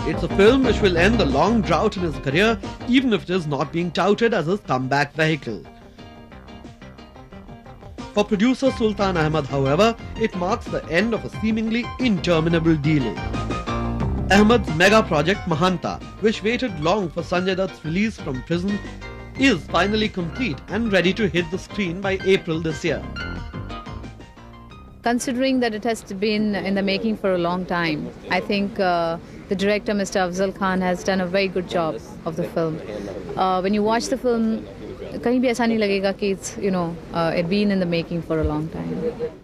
It's a film which will end the long drought in his career, even if it is not being touted as his comeback vehicle. For producer Sultan Ahmed, however, it marks the end of a seemingly interminable delay. Ahmed's mega project Mahaanta, which waited long for Sanjay Dutt's release from prison, is finally complete and ready to hit the screen by April this year. Considering that it has been in the making for a long time, I think the director, Mr. Afzal Khan, has done a very good job of the film. When you watch the film, kahin bhi aisa nahi lagega ki it's, it's been in the making for a long time.